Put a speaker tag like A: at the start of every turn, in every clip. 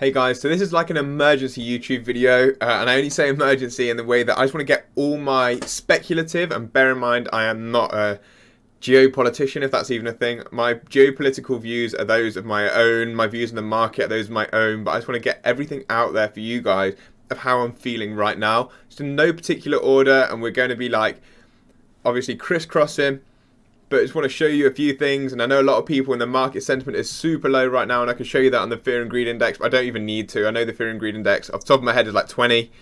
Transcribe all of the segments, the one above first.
A: Hey guys, so this is like an emergency YouTube video, and I only say emergency in the way that I just want to get all my speculative, and bear in mind I am not a geopolitician, if that's even a thing. My geopolitical views are those of my own, my views on the market are those of my own, but I just want to get everything out there for you guys of how I'm feeling right now, just in no particular order, and we're going to be like, obviously crisscrossing, but I just want to show you a few things. And I know a lot of people in the market sentiment is super low right now, and I can show you that on the fear and greed index, but I don't even need to. I know the fear and greed index off the top of my head is like 20,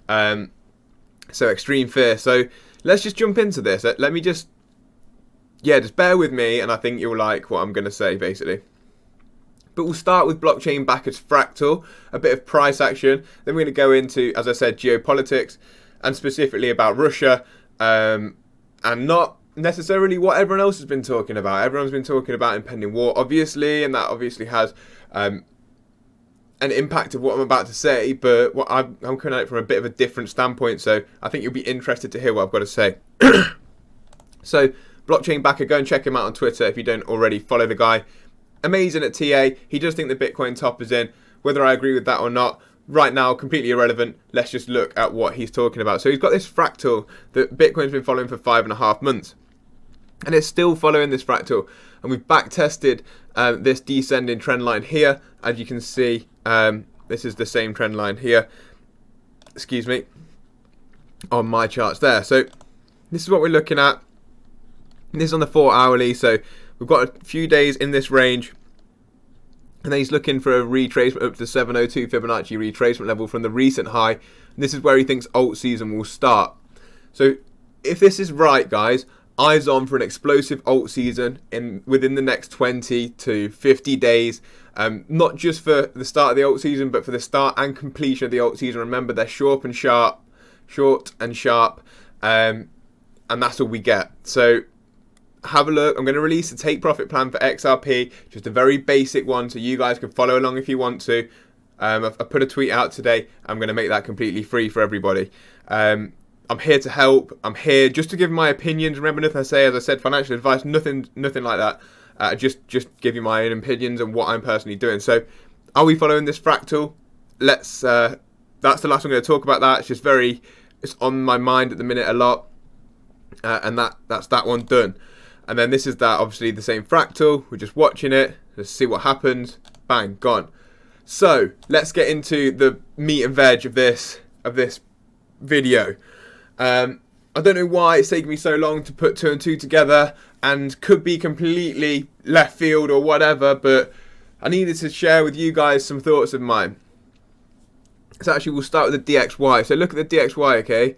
A: so extreme fear. So let's just jump into this. Let me just bear with me, and I think you'll like what I'm going to say basically. But we'll start with blockchain backers Fractal, a bit of price action, then we're going to go into, as I said, geopolitics, and specifically about Russia, and not necessarily what everyone else has been talking about. Everyone's been talking about impending war, obviously, and that obviously has an impact of what I'm about to say, but what I'm coming at it from a bit of a different standpoint, so I think you'll be interested to hear what I've got to say. So, blockchain backer, go and check him out on Twitter if you don't already follow the guy. Amazing at TA. He does think the Bitcoin top is in. Whether I agree with that or not, right now, completely irrelevant. Let's just look at what he's talking about. So he's got this fractal that Bitcoin's been following for 5.5 months. And it's still following this fractal. And we've back tested this descending trend line here. As you can see, this is the same trend line here. Excuse me. On my charts there. So this is what we're looking at. This is on the 4 hourly. So we've got a few days in this range. And then he's looking for a retracement up to the 702 Fibonacci retracement level from the recent high. And this is where he thinks alt season will start. So if this is right, guys, eyes on for an explosive alt season within the next 20 to 50 days. Not just for the start of the alt season, but for the start and completion of the alt season. Remember, they're short and sharp, and that's all we get. So have a look. I'm going to release a take profit plan for XRP, just a very basic one, so you guys can follow along if you want to. I've put a tweet out today. I'm going to make that completely free for everybody. I'm here to help. I'm here just to give my opinions. Remember, nothing I say, as I said, financial advice, nothing like that. Just give you my own opinions and what I'm personally doing. So, are we following this fractal? That's the last I'm going to talk about. That it's on my mind at the minute a lot, and that's that one done. And then this is that, obviously the same fractal. We're just watching it. Let's see what happens. Bang, gone. So let's get into the meat and veg of this video. I don't know why it's taken me so long to put 2 and 2 together, and could be completely left field or whatever, but I needed to share with you guys some thoughts of mine. So actually we'll start with the DXY. So look at the DXY, okay?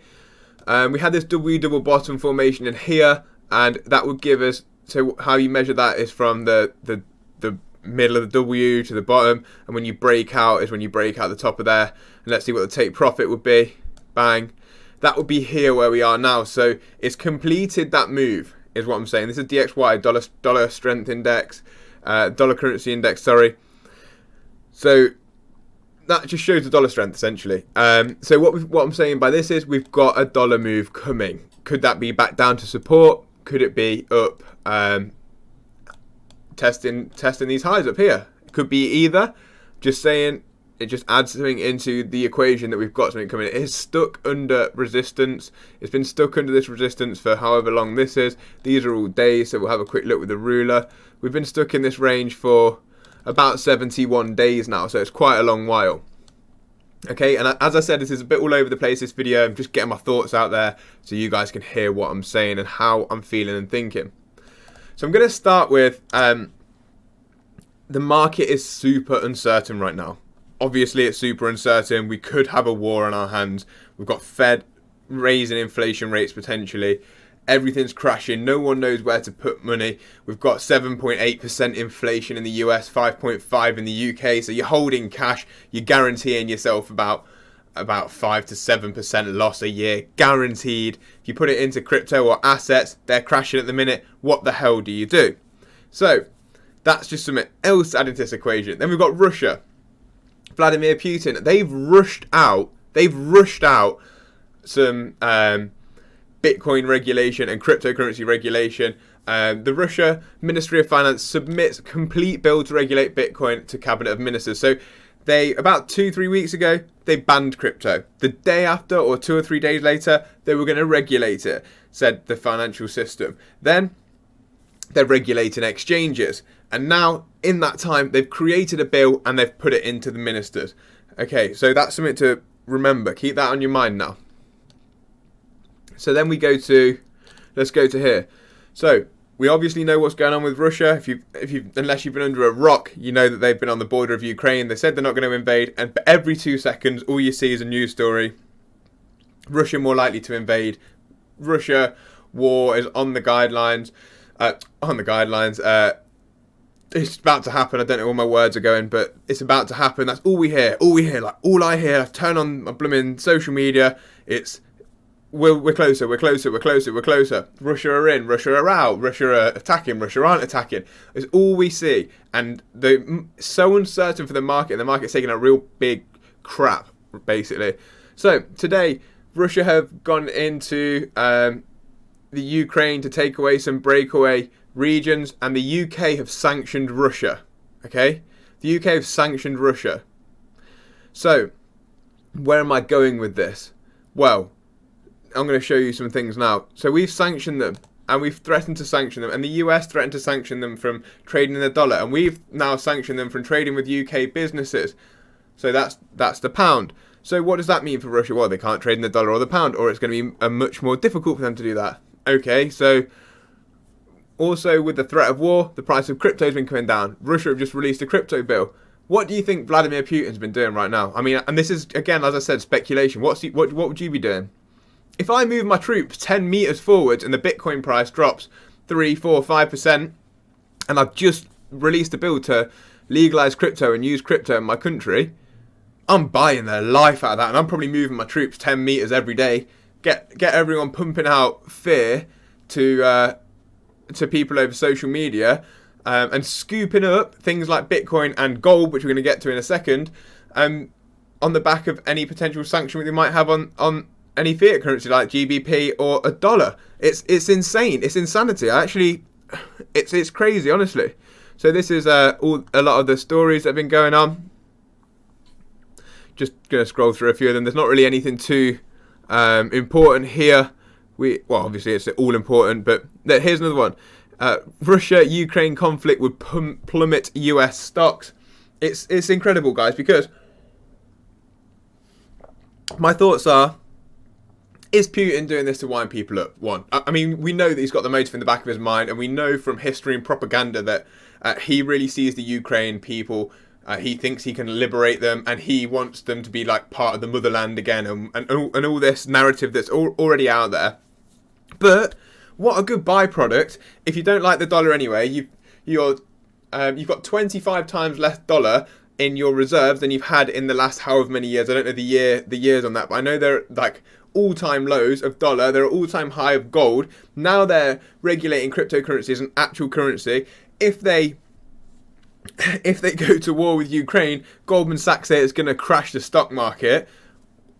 A: We had this W double bottom formation in here, and that would give us, so how you measure that is from the middle of the W to the bottom, and when you break out is when you break out the top of there. And let's see what the take profit would be. Bang. That would be here where we are now. So it's completed that move, is what I'm saying. This is DXY, dollar strength index, dollar currency index, sorry. So that just shows the dollar strength, essentially. So what I'm saying by this is we've got a dollar move coming. Could that be back down to support? Could it be up, testing these highs up here? It could be either. Just saying, it just adds something into the equation that we've got something coming. It is stuck under resistance. It's been stuck under this resistance for however long this is. These are all days, so we'll have a quick look with the ruler. We've been stuck in this range for about 71 days now, so it's quite a long while. Okay, and as I said, this is a bit all over the place, this video. I'm just getting my thoughts out there so you guys can hear what I'm saying and how I'm feeling and thinking. So I'm going to start with, the market is super uncertain right now. Obviously, it's super uncertain. We could have a war on our hands. We've got Fed raising inflation rates potentially. Everything's crashing. No one knows where to put money. We've got 7.8% inflation in the US, 5.5% in the UK. So you're holding cash. You're guaranteeing yourself about 5 to 7% loss a year, guaranteed. If you put it into crypto or assets, they're crashing at the minute. What the hell do you do? So that's just something else to add into this equation. Then we've got Russia. Vladimir Putin. They've rushed out some Bitcoin regulation and cryptocurrency regulation. The Russia Ministry of Finance submits complete bill to regulate Bitcoin to Cabinet of Ministers. So They, about 2-3 weeks ago, they banned crypto. The day after, or 2 or 3 days later, they were going to regulate it, said the financial system. Then they're regulating exchanges. And now, in that time, they've created a bill and they've put it into the ministers. Okay, so that's something to remember. Keep that on your mind now. So then we go to, let's go to here. So we obviously know what's going on with Russia. Unless you've been under a rock, you know that they've been on the border of Ukraine. They said they're not going to invade, and every 2 seconds, all you see is a news story. Russia more likely to invade. Russia war is on the guidelines. It's about to happen. I don't know where my words are going, but it's about to happen. That's all we hear. Like all I hear. I turn on my blooming social media. It's we're closer. Russia are in. Russia are out. Russia are attacking. Russia aren't attacking. It's all we see, and so uncertain for the market. The market's taking a real big crap, basically. So today, Russia have gone into the Ukraine to take away some breakaway regions, and the UK have sanctioned Russia. Okay, the UK have sanctioned Russia. So, where am I going with this? Well, I'm going to show you some things now. So we've sanctioned them, and we've threatened to sanction them, and the US threatened to sanction them from trading in the dollar, and we've now sanctioned them from trading with UK businesses. So that's the pound. So what does that mean for Russia? Well, they can't trade in the dollar or the pound, or it's going to be much more difficult for them to do that. Okay, so also with the threat of war, the price of crypto has been coming down. Russia have just released a crypto bill. What do you think Vladimir Putin's been doing right now? I mean, and this is, again, as I said, speculation. What would you be doing? If I move my troops 10 meters forwards and the Bitcoin price drops 3, 4, 5%, and I've just released a bill to legalize crypto and use crypto in my country, I'm buying the life out of that, and I'm probably moving my troops 10 meters every day. Get everyone pumping out fear to people over social media, and scooping up things like Bitcoin and gold, which we're going to get to in a second, on the back of any potential sanction we might have on any fiat currency like GBP or a dollar. It's insane. It's insanity. It's crazy, honestly. So this is a lot of the stories that have been going on. Just going to scroll through a few of them. There's not really anything too important here. Well, obviously it's all important, but here's another one. Russia-Ukraine conflict would plummet US stocks. It's incredible, guys, because my thoughts are, is Putin doing this to wind people up? One, I mean, we know that he's got the motive in the back of his mind, and we know from history and propaganda that he really sees the Ukraine people. He thinks he can liberate them, and he wants them to be like part of the motherland again, and all this narrative that's already out there. But what a good byproduct! If you don't like the dollar anyway, you've got 25 times less dollar in your reserves than you've had in the last however many years. I don't know the years on that, but I know they're like all-time lows of dollar. They're all-time high of gold. Now they're regulating cryptocurrency as an actual currency. If they go to war with Ukraine, Goldman Sachs say it's going to crash the stock market.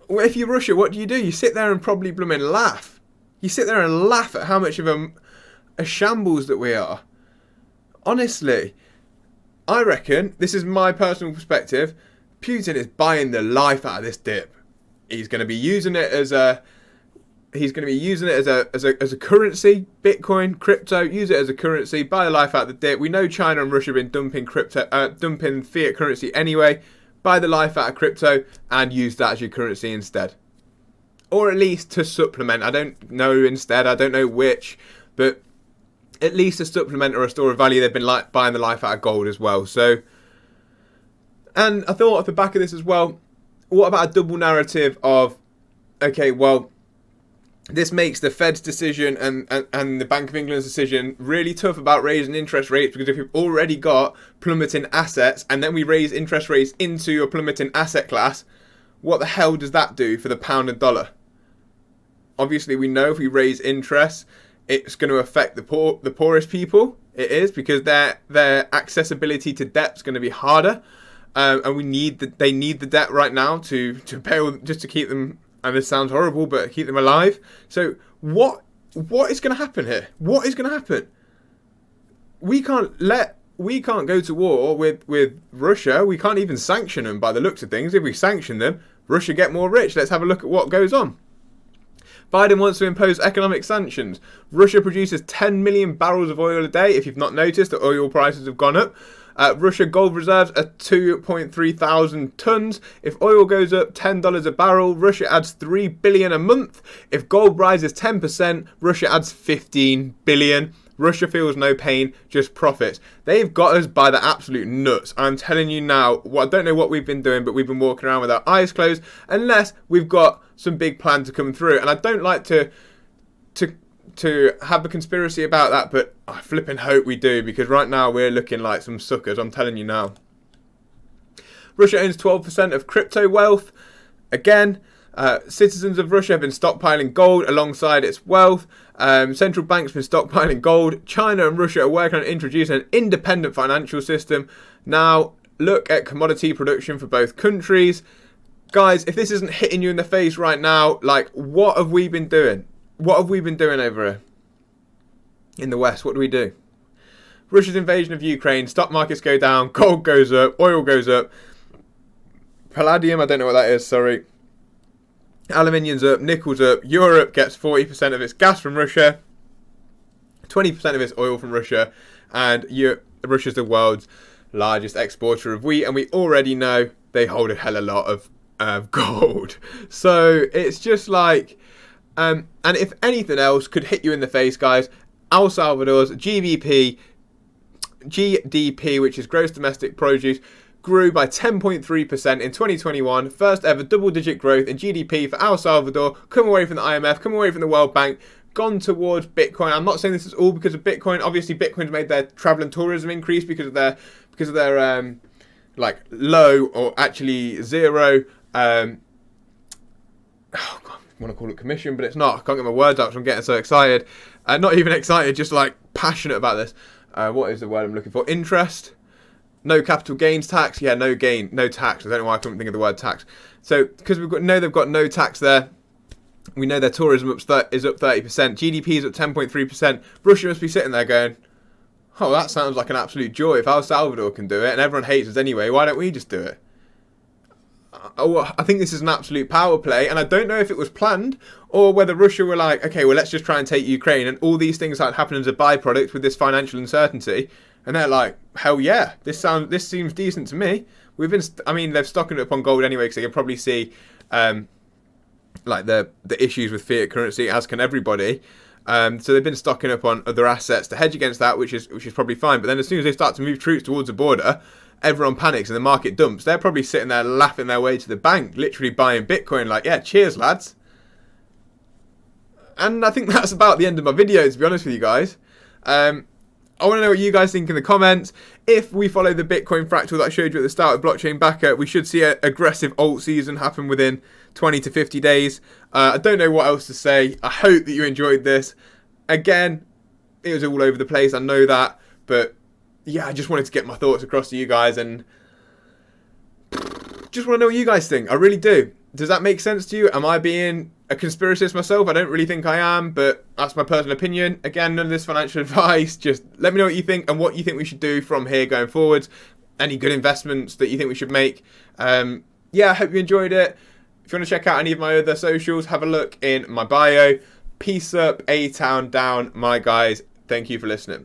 A: Well, if you're Russia, what do? You sit there and probably blooming laugh. You sit there and laugh at how much of a shambles that we are. Honestly, I reckon, this is my personal perspective, Putin is buying the life out of this dip. He's going to be using it as a currency, Bitcoin, crypto. Use it as a currency, buy the life out of the dip. We know China and Russia have been dumping fiat currency anyway. Buy the life out of crypto and use that as your currency instead, or at least to supplement. I don't know instead. I don't know which, but at least a supplement or a store of value. They've been buying the life out of gold as well. So, and I thought off the back of this as well, what about a double narrative of, okay, well, this makes the Fed's decision and the Bank of England's decision really tough about raising interest rates, because if you've already got plummeting assets and then we raise interest rates into a plummeting asset class, what the hell does that do for the pound and dollar? Obviously, we know if we raise interest, it's going to affect the poorest people. It is, because their accessibility to debt is going to be harder, and they need the debt right now to pay, just to keep them. And this sounds horrible, but keep them alive. So what is going to happen here? What is going to happen? We can't let we can't go to war with Russia. We can't even sanction them by the looks of things. If we sanction them, Russia get more rich. Let's have a look at what goes on. Biden wants to impose economic sanctions. Russia produces 10 million barrels of oil a day. If you've not noticed, the oil prices have gone up. Russia gold reserves are 2.3 thousand tons. If oil goes up $10 a barrel, Russia adds 3 billion a month. If gold rises 10%, Russia adds 15 billion. Russia feels no pain, just profits. They've got us by the absolute nuts. I'm telling you now, I don't know what we've been doing, but we've been walking around with our eyes closed unless we've got some big plan to come through. And I don't like to have a conspiracy about that, but I flipping hope we do, because right now we're looking like some suckers. I'm telling you now. Russia owns 12% of crypto wealth. Again, citizens of Russia have been stockpiling gold alongside its wealth. Central banks have been stockpiling gold. China and Russia are working on introducing an independent financial system. Now, look at commodity production for both countries. Guys, if this isn't hitting you in the face right now, like, what have we been doing? What have we been doing over here in the West? What do we do? Russia's invasion of Ukraine, stock markets go down, gold goes up, oil goes up. Palladium, I don't know what that is, sorry. Aluminium's up, nickel's up. Europe gets 40% of its gas from Russia, 20% of its oil from Russia, and Russia's the world's largest exporter of wheat, and we already know they hold a hell of a lot of gold. So it's just like, and if anything else could hit you in the face, guys, El Salvador's GDP, which is gross domestic produce, grew by 10.3% in 2021. First ever double-digit growth in GDP for El Salvador. Come away from the IMF, come away from the World Bank, gone towards Bitcoin. I'm not saying this is all because of Bitcoin. Obviously, Bitcoin's made their travel and tourism increase because of their like low or actually zero. Oh God, I want to call it commission, but it's not. I can't get my words out, so I'm getting so excited. Not even excited, just like passionate about this. What is the word I'm looking for? Interest. No capital gains tax. Yeah, no gain, no tax. I don't know why I couldn't think of the word tax. So because they've got no tax there. We know their tourism is up 30%. GDP is up 10.3%. Russia must be sitting there going, oh, that sounds like an absolute joy. If El Salvador can do it, and everyone hates us anyway, why don't we just do it? I think this is an absolute power play, and I don't know if it was planned or whether Russia were like, okay, well, let's just try and take Ukraine, and all these things that happen as a byproduct with this financial uncertainty, and they're like, hell yeah, this seems decent to me. They're stocking it up on gold anyway, because they can probably see like the issues with fiat currency, as can everybody. So they've been stocking up on other assets to hedge against that, which is probably fine. But then as soon as they start to move troops towards the border, everyone panics and the market dumps. They're probably sitting there laughing their way to the bank, literally buying Bitcoin like, yeah, cheers, lads. And I think that's about the end of my video, to be honest with you guys. I want to know what you guys think in the comments. If we follow the Bitcoin fractal that I showed you at the start of Blockchain Backer, we should see an aggressive alt season happen within 20 to 50 days. I don't know what else to say. I hope that you enjoyed this. Again, it was all over the place, I know that. But yeah, I just wanted to get my thoughts across to you guys, and just want to know what you guys think. I really do. Does that make sense to you? Am I being a conspiracist myself? I don't really think I am, but that's my personal opinion. Again, none of this financial advice. Just let me know what you think and what you think we should do from here going forwards. Any good investments that you think we should make. Yeah, I hope you enjoyed it. If you want to check out any of my other socials, have a look in my bio. Peace up, A-Town down, my guys. Thank you for listening.